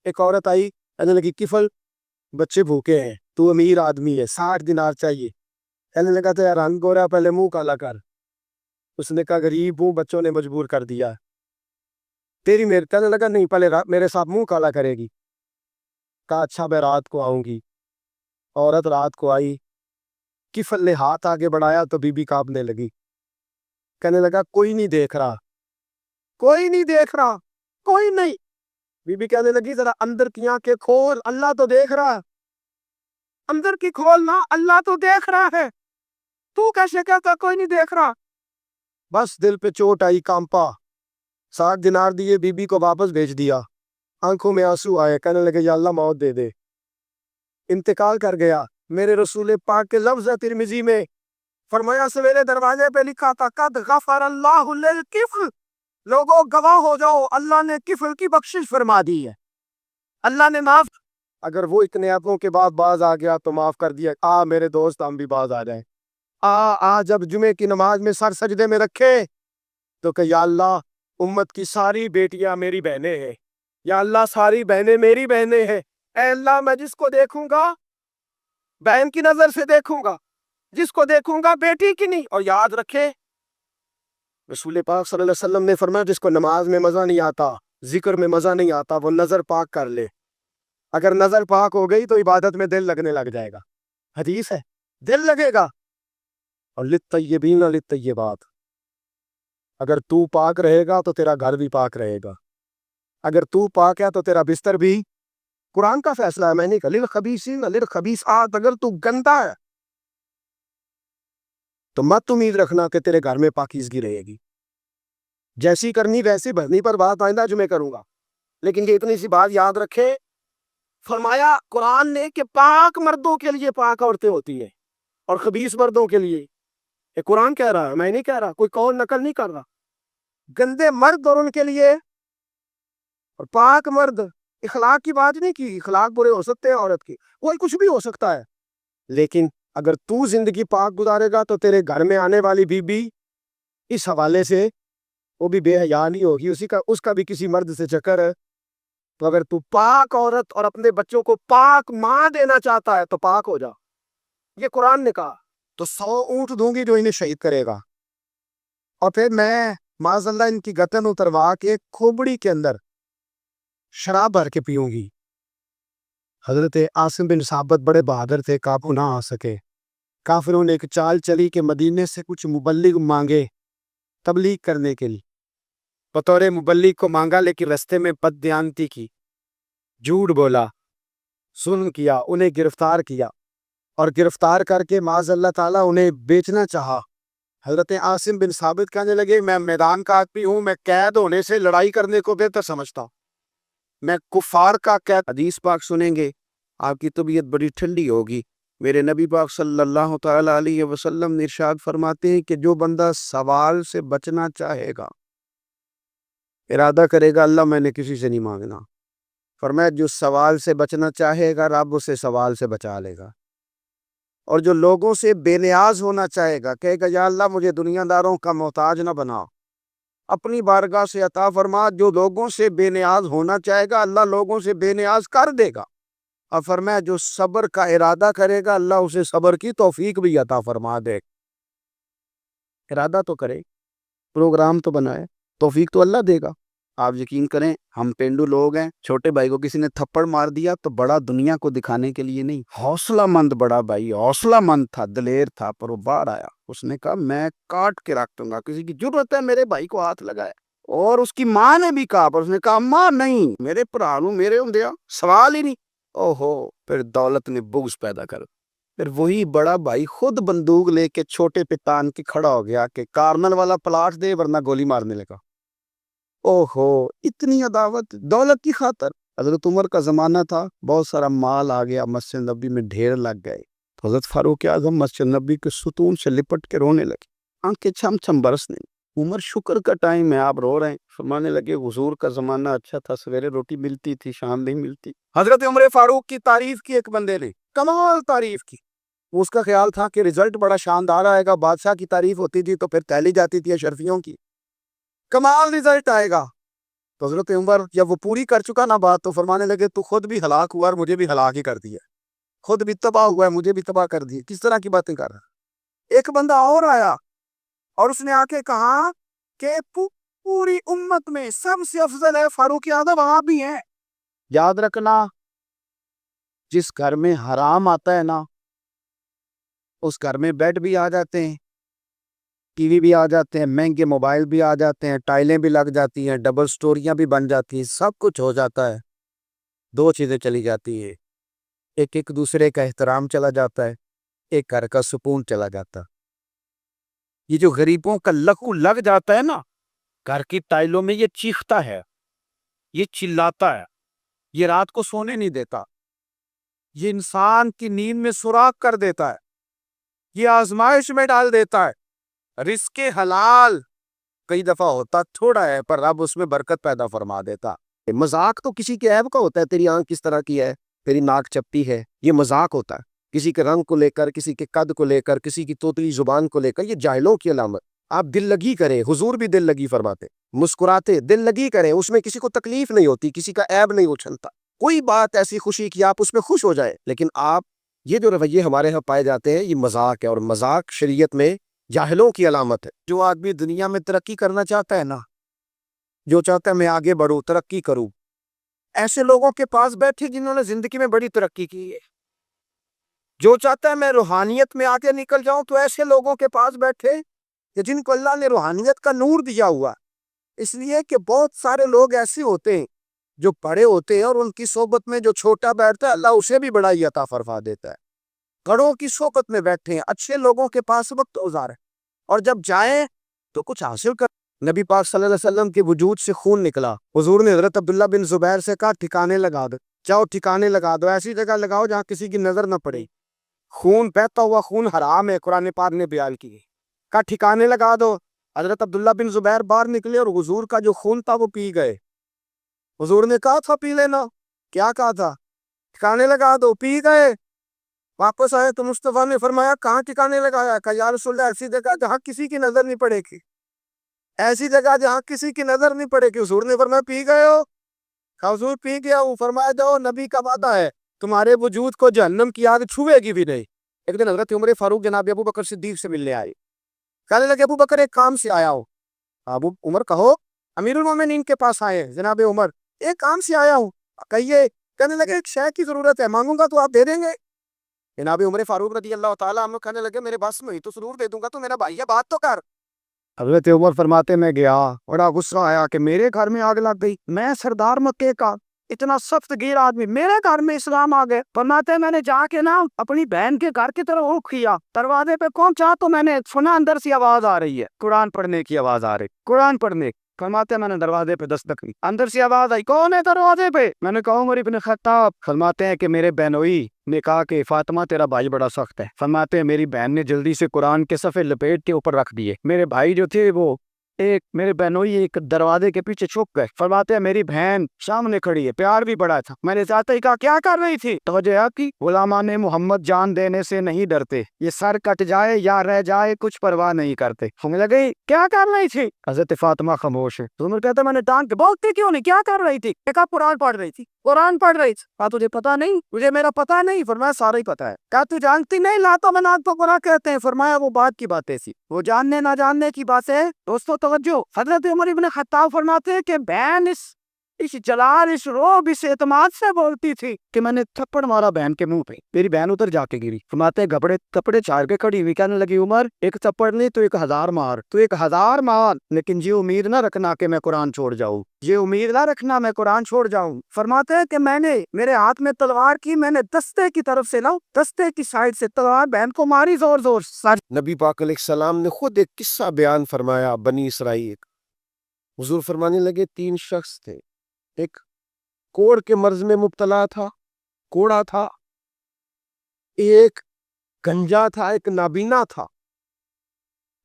ایک عورت آئی, کہنے لگی کفل بچے بھوکے ہیں, تو امیر آدمی ہے, 60 دینار چاہیے. کہنے لگا تو یار رنگ گورا, پہلے منہ کالا کر. اس نے کہا غریب ہوں, بچوں نے مجبور کر دیا, تیری میرے. کہنے لگا نہیں, پہلے میرے ساتھ منہ کالا کرے گی. کہا اچھا میں رات کو آؤں گی. عورت رات کو آئی, کفل نے ہاتھ آگے بڑھایا تو بی بی کانپنے لگی. کہنے لگا کوئی نہیں دیکھ رہا, کوئی نہیں دیکھ رہا, کوئی نہیں. بی بی کہنے لگی ذرا اندر کی آنکھیں کھول, اللہ تو دیکھ رہا. اندر کی کھولنا, اللہ تو دیکھ رہا ہے, تو کیسے کہتا کوئی نہیں دیکھ رہا. بس دل پہ چوٹ آئی, کانپا. 60 دینار دیے, بی بی کو واپس بھیج دیا. آنکھوں میں آنسو آئے, کہنے لگے یا اللہ موت دے دے. انتقال کر گیا. میرے رسول پاک کے لفظ ہے ترمذی میں, فرمایا سویرے دروازے پہ لکھا تھا قد غفر اللہ للکفل, لوگوں گواہ ہو جاؤ اللہ نے کفل کی بخشش فرما دی ہے, اللہ نے معاف. اگر وہ اتنے عیبوں کے بعد باز آ گیا تو معاف کر دیا. میرے دوست ہم بھی باز آ جائیں. جب جمعے کی نماز میں سر سجدے میں رکھے تو کہ یا اللہ امت کی ساری بیٹیاں میری بہنیں ہیں, یا اللہ ساری بہنیں میری بہنیں ہیں. اے اللہ میں جس کو دیکھوں گا بہن کی نظر سے دیکھوں گا, جس کو دیکھوں گا بیٹی کی نہیں. اور یاد رکھے رسول پاک صلی اللہ علیہ وسلم نے فرمایا جس کو نماز میں مزہ نہیں آتا, ذکر میں مزہ نہیں آتا, وہ نظر پاک کر لے. اگر نظر پاک ہو گئی تو عبادت میں دل لگنے لگ جائے گا. حدیث ہے, دل لگے گا. اور للطیبین للطیبات, اگر تو پاک رہے گا تو تیرا گھر بھی پاک رہے گا. اگر تو پاک ہے تو تیرا بستر بھی. قرآن کا فیصلہ ہے, میں نے کہا للخبیثین للخبیثات, اگر تو گندا ہے تو مت امید رکھنا کہ تیرے گھر میں پاکیزگی رہے گی. جیسی کرنی ویسی بھرنی, پر بات آئندہ جمعے کروں گا. لیکن یہ اتنی سی بات یاد رکھے, فرمایا قرآن نے کہ پاک مردوں کے لیے پاک عورتیں ہوتی ہیں اور خبیث مردوں کے لیے. یہ قرآن کہہ رہا ہے, میں نہیں کہہ رہا, کوئی قول نقل نہیں کر رہا. گندے مرد اور ان کے لیے اور پاک مرد. اخلاق کی بات نہیں کی, اخلاق برے ہو سکتے ہیں عورت کی, کوئی کچھ بھی ہو سکتا ہے, لیکن اگر تو زندگی پاک گزارے گا تو تیرے گھر میں آنے والی بی بی اس حوالے سے وہ بھی بے حیا نہیں ہوگی, اس کا بھی کسی مرد سے چکر ہے. تو اگر تو پاک عورت اور اپنے بچوں کو پاک ماں دینا چاہتا ہے تو پاک ہو جا. یہ قرآن نے کہا. تو 100 اونٹ دوں گی جو انہیں شہید کرے گا, اور پھر میں معاذ اللہ ان کی گردن اتروا کے کھوبڑی کے اندر شراب بھر کے پیوں گی. حضرت عاصم بن ثابت بڑے بہادر تھے, قابو نہ آ سکے. کافروں نے ایک چال چلی کہ مدینے سے کچھ مبلغ مانگے تبلیغ کرنے کے لیے. بطور مبلغ کو مانگا, لیکن رستے میں بددیانتی کی, جھوٹ بولا, ظلم کیا, انہیں گرفتار کیا, اور گرفتار کر کے معاذ اللہ تعالیٰ انہیں بیچنا چاہا. حضرت عاصم بن ثابت کہنے لگے میں میدان کا آدمی ہوں, میں قید ہونے سے لڑائی کرنے کو بہتر سمجھتا ہوں, میں کفار کا قید. حدیث پاک سنیں گے آپ کی طبیعت بڑی ٹھنڈی ہوگی. میرے نبی پاک صلی اللہ تعالی علیہ وسلم نے ارشاد فرماتے ہیں کہ جو بندہ سوال سے بچنا چاہے گا, ارادہ کرے گا اللہ میں نے کسی سے نہیں مانگنا, فرمایا جو سوال سے بچنا چاہے گا رب اسے سوال سے بچا لے گا. اور جو لوگوں سے بے نیاز ہونا چاہے گا, کہے گا یا اللہ مجھے دنیا داروں کا محتاج نہ بنا, اپنی بارگاہ سے عطا فرما. جو لوگوں سے بے نیاز ہونا چاہے گا اللہ لوگوں سے بے نیاز کر دے گا. اور فرمایا جو صبر کا ارادہ کرے گا اللہ اسے صبر کی توفیق بھی عطا فرما دے. ارادہ تو کرے, پروگرام تو بنائے, توفیق تو اللہ دے گا. آپ یقین کریں ہم پینڈو لوگ ہیں, چھوٹے بھائی کو کسی نے تھپڑ مار دیا تو بڑا دنیا کو دکھانے کے لیے نہیں, حوصلہ مند بڑا بھائی, حوصلہ مند تھا, دلیر تھا, پر وہ باہر آیا. اس نے کہا میں کاٹ کے رکھ دوں گا, کسی کی ضرورت ہے میرے بھائی کو ہاتھ لگائے. اور اس کی ماں نے بھی کہا, پر اس نے کہا ماں نہیں, میرے پرانو میرے ہوں دیا, سوال ہی نہیں. پھر دولت نے بغض پیدا کر. پھر وہی بڑا بھائی خود بندوق لے کے چھوٹے پہ تان کے کھڑا ہو گیا کہ کارنل والا پلاٹ دے ورنہ گولی مارنے لگا. اتنی عداوت دولت کی خاطر. حضرت عمر کا زمانہ تھا, بہت سارا مال آ گیا, مسجد نبی میں ڈھیر لگ گئے. حضرت فاروق اعظم مسجد نبی کے ستون سے لپٹ کے رونے لگے, آنکھیں چھم چھم برسنے. عمر شکر کا ٹائم ہے, آپ رو رہے ہیں. فرمانے لگے حضور کا زمانہ اچھا تھا, سویرے روٹی ملتی تھی, شام نہیں ملتی. حضرت عمر فاروق کی تعریف کی ایک بندے نے, کمال تعریف کی. اس کا خیال تھا کہ رزلٹ بڑا شاندار آئے گا, بادشاہ کی تعریف ہوتی تھی تو پھر تیلی جاتی تھی اشرفیوں کی, کمال رزلٹ آئے گا. تو حضرت عمر جب وہ پوری کر چکا نا بات تو فرمانے لگے تو خود بھی ہلاک ہوا اور مجھے بھی ہلاک ہی کر دیا، خود بھی تباہ ہوا ہے مجھے بھی تباہ کر دیا، کس طرح کی باتیں کر رہا ہے۔ ایک بندہ اور آیا اور اس نے آ کے کہا کہ پوری امت میں سب سے افضل ہے فاروق اعظم، آپ بھی ہیں۔ یاد رکھنا جس گھر میں حرام آتا ہے نا اس گھر میں بیڈ بھی آ جاتے ہیں، ٹی وی بھی آ جاتے ہیں، مہنگے موبائل بھی آ جاتے ہیں، ٹائلیں بھی لگ جاتی ہیں، ڈبل سٹوریاں بھی بن جاتی ہیں، سب کچھ ہو جاتا ہے۔ دو چیزیں چلی جاتی ہیں، ایک دوسرے کا احترام چلا جاتا ہے، ایک گھر کا سکون چلا جاتا۔ یہ جو غریبوں کا لہو لگ جاتا ہے نا گھر کی ٹائلوں میں، یہ چیختا ہے، یہ چلاتا ہے، یہ رات کو سونے نہیں دیتا، یہ انسان کی نیند میں سوراخ کر دیتا ہے، یہ آزمائش میں ڈال دیتا ہے۔ رزق حلال کئی دفعہ ہوتا تھوڑا ہے پر رب اس میں برکت پیدا فرما دیتا۔ مذاق تو کسی کے عیب کا ہوتا ہے، تیری آنکھ کس طرح کی ہے، تیری ناک چپٹی ہے، یہ مذاق ہوتا ہے کسی کے رنگ کو لے کر، کسی کے قد کو لے کر، کسی کی توتلی زبان کو لے کر، یہ جاہلوں کی علامت۔ آپ دل لگی کریں، حضور بھی دل لگی فرماتے، مسکراتے دل لگی کریں، اس میں کسی کو تکلیف نہیں ہوتی، کسی کا عیب نہیں اچھلتا، کوئی بات ایسی خوشی کی آپ اس میں خوش ہو جائیں۔ لیکن آپ یہ جو رویے ہمارے ہاں پائے جاتے ہیں یہ مذاق ہے، اور مذاق شریعت میں جاہلوں کی علامت ہے۔ جو آدمی دنیا میں ترقی کرنا چاہتا ہے نا، جو چاہتا ہے میں آگے بڑھوں، ترقی کروں، ایسے لوگوں کے پاس بیٹھے جنہوں نے زندگی میں بڑی ترقی کی ہے۔ جو چاہتا ہے میں روحانیت میں آگے نکل جاؤں تو ایسے لوگوں کے پاس بیٹھے کہ جن کو اللہ نے روحانیت کا نور دیا ہوا۔ اس لیے کہ بہت سارے لوگ ایسے ہوتے ہیں جو بڑے ہوتے ہیں اور ان کی صحبت میں جو چھوٹا بیٹھتا ہے اللہ اسے بھی بڑا ہی عطا فرما دیتا ہے۔ بڑوں کی صحبت میں بیٹھے ہیں، اچھے لوگوں کے پاس وقت گزارے، اور جب جائیں تو کچھ حاصل کر۔ نبی پاک صلی اللہ علیہ وسلم کے وجود سے خون نکلا، حضور نے حضرت عبداللہ بن زبیر سے کہا ٹھکانے لگا دو، جاؤ ٹھکانے لگا دو، ایسی جگہ لگاؤ جہاں کسی کی نظر نہ پڑے۔ خون بہتا ہوا خون حرام ہے، قرآن پاک نے بیان کی، کہا ٹھکانے لگا دو۔ حضرت عبداللہ بن زبیر باہر نکلے اور حضور کا جو خون تھا وہ پی گئے۔ حضور نے کہا تھا پی لینا، کیا کہا تھا؟ ٹھکانے لگا دو، پی گئے۔ واپس آئے تو مصطفیٰ نے فرمایا کہاں ٹھکانے لگایا؟ کہا یا رسول اللہ ایسی جگہ جہاں کسی کی نظر نہیں پڑے گی، ایسی جگہ جہاں کسی کی نظر نہیں پڑے گی۔ حضور نے فرمایا پی گئے ہو؟ کہا حضور پی گیا ہوں۔ فرمایا جاؤ، نبی کا وعدہ ہے تمہارے وجود کو جہنم کی آگ چھوئے گی بھی نہیں۔ ایک دن حضرت عمر فاروق جناب ابو بکر صدیق سے ملنے آئے، کہنے لگے ابو بکر ایک کام سے آیا ہوں۔ ابو عمر کہو، امیر المومنین کے پاس آئے جناب عمر، ایک کام سے آیا ہوں، کہیے۔ کہنے لگے ایک شے کی ضرورت ہے، مانگوں گا تو آپ دے دیں گے؟ جناب عمر فاروق رضی اللہ تعالیٰ عنہ کہنے لگے میرے بس میں ہی تو ضرور دے دوں گا، تو میرا بھائی ہے بات تو کر۔ حضرت عمر فرماتے میں گیا، بڑا غصہ آیا کہ میرے گھر میں آگ لگ گئی، میں سردار مکے کا اتنا سخت گیر آدمی، میرے گھر میں اسلام آ گئے۔ فرماتے میں نے جا کے نا اپنی بہن کے گھر کی طرف رخ کیا، دروازے پہ پہنچا تو میں نے سنا اندر سے آواز آ رہی ہے، قرآن پڑھنے کی آواز آ رہی، قرآن پڑھنے۔ فرماتے میں نے دروازے پہ دستک کی، اندر سے آواز آئی کون ہے دروازے پہ؟ میں نے کہا عمر ابن خطاب۔ فرماتے ہیں کہ میرے بہنوئی نے کہا کہ فاطمہ تیرا بھائی بڑا سخت ہے۔ فرماتے ہیں میری بہن نے جلدی سے قرآن کے صفحے لپیٹ کے اوپر رکھ دیے، میرے بھائی جو تھے وہ میرے بہنوئی ایک دروازے کے پیچھے چھپ گئے۔ فرماتے ہیں میری بہن سامنے کھڑی ہے، پیار بھی بڑا تھا۔ میں نے چاہتا ہی کہا کیا کر رہی تھی؟ توجہ آپ کی، غلامان محمد جان دینے سے نہیں ڈرتے، یہ سر کٹ جائے یا رہ جائے کچھ پرواہ نہیں کرتے۔ ہمیں لگے کیا کر رہی تھی؟ حضرت فاطمہ خاموش ہے۔ تو عمر کہتا میں نے ڈانٹ کے، بولتی کیوں نہیں، کیا کر رہی تھی؟ کہا قرآن پڑھ رہی تھی، قرآن پڑھ رہی تھی۔ کہا تجھے پتا نہیں؟ تجھے میرا پتا نہیں؟ فرمایا سارا ہی پتا ہے۔ کہا تو جانتی نہیں لاتا منات کو گناہ کہتے ہیں؟ فرمایا وہ بات کی باتیں تھی، وہ جاننے نہ جاننے کی باتیں۔ دوستو توجہ، حضرت عمر ابن خطاب فرماتے ہیں کہ بہن اس جلال، اس روب، اس اعتماد سے بولتی تھی کہ میں نے تھپڑ مارا بہن کے منہ پہ، میری بہن ادھر جا کے گری۔ فرماتے ہیں کپڑے چار کے کھڑی ہوئی، کہنے لگی عمر ایک تھپڑ نہیں تو 1000 مار، تو 1000 مار، لیکن یہ امید نہ رکھنا کہ میں قرآن چھوڑ جاؤں، یہ امید نہ رکھنا میں قرآن چھوڑ جاؤں۔ فرماتے ہیں کہ میں نے میرے ہاتھ میں تلوار کی، میں نے دستے کی طرف سے دستے کی سائڈ سے تلوار بہن کو ماری زور زور سے۔ نبی پاک علیہ السلام نے خود ایک قصہ بیان فرمایا بنی اسرائیل۔ حضور فرمانے لگے 3 شخص تھے، ایک کوڑ کے مرض میں مبتلا تھا، کوڑا تھا، ایک گنجا تھا، ایک نابینا تھا،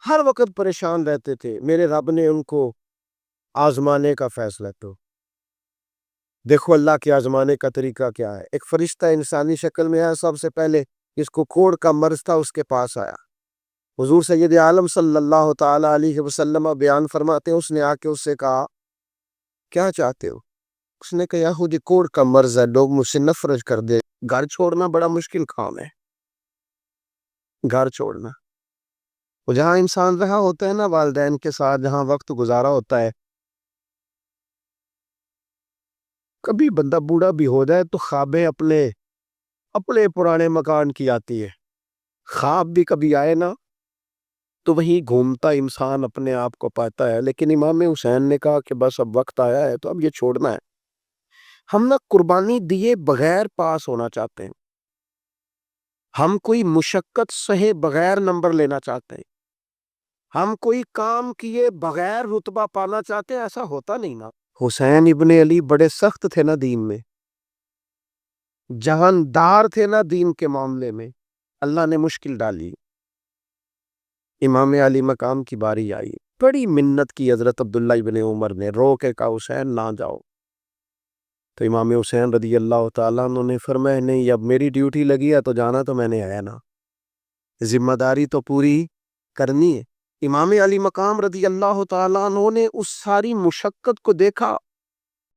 ہر وقت پریشان رہتے تھے۔ میرے رب نے ان کو آزمانے کا فیصلہ تو دیکھو اللہ کے آزمانے کا طریقہ کیا ہے۔ ایک فرشتہ انسانی شکل میں آیا، سب سے پہلے جس کو کوڑ کا مرض تھا اس کے پاس آیا۔ حضور سید عالم صلی اللہ تعالی علیہ وسلم بیان فرماتے ہیں اس نے آ کے اس سے کہا کیا چاہتے ہو؟ اس نے کہا یہودی کوڑ کا مرض ہے، لوگ مجھ سے نفرت کر دے. گھر چھوڑنا بڑا مشکل کام ہے، گھر چھوڑنا. وہ جہاں انسان رہا ہوتا ہے نا والدین کے ساتھ، جہاں وقت گزارا ہوتا ہے، کبھی بندہ بوڑھا بھی ہو جائے تو خوابیں اپنے پرانے مکان کی آتی ہے. خواب بھی کبھی آئے نا تو وہیں گھومتا انسان اپنے آپ کو پاتا ہے. لیکن امام حسین نے کہا کہ بس اب وقت آیا ہے تو اب یہ چھوڑنا ہے. ہم نہ قربانی دیے بغیر پاس ہونا چاہتے ہیں، ہم کوئی مشقت سہے بغیر نمبر لینا چاہتے ہیں، ہم کوئی کام کیے بغیر رتبہ پانا چاہتے ہیں. ایسا ہوتا نہیں نا. حسین ابن علی بڑے سخت تھے نا دین میں، جہاندار تھے نا دین کے معاملے میں. اللہ نے مشکل ڈالی، امام علی مقام کی باری آئی. بڑی منت کی حضرت عبداللہ ابن عمر نے، رو کے کہا حسین نہ جاؤ. تو امام حسین رضی اللہ تعالیٰ عنہ نے فرمایا نہیں، اب میری ڈیوٹی لگی ہے تو جانا تو میں نے ہے نا، ذمہ داری تو پوری کرنی ہے. امام علی مقام رضی اللہ تعالیٰ عنہ نے اس ساری مشقت کو دیکھا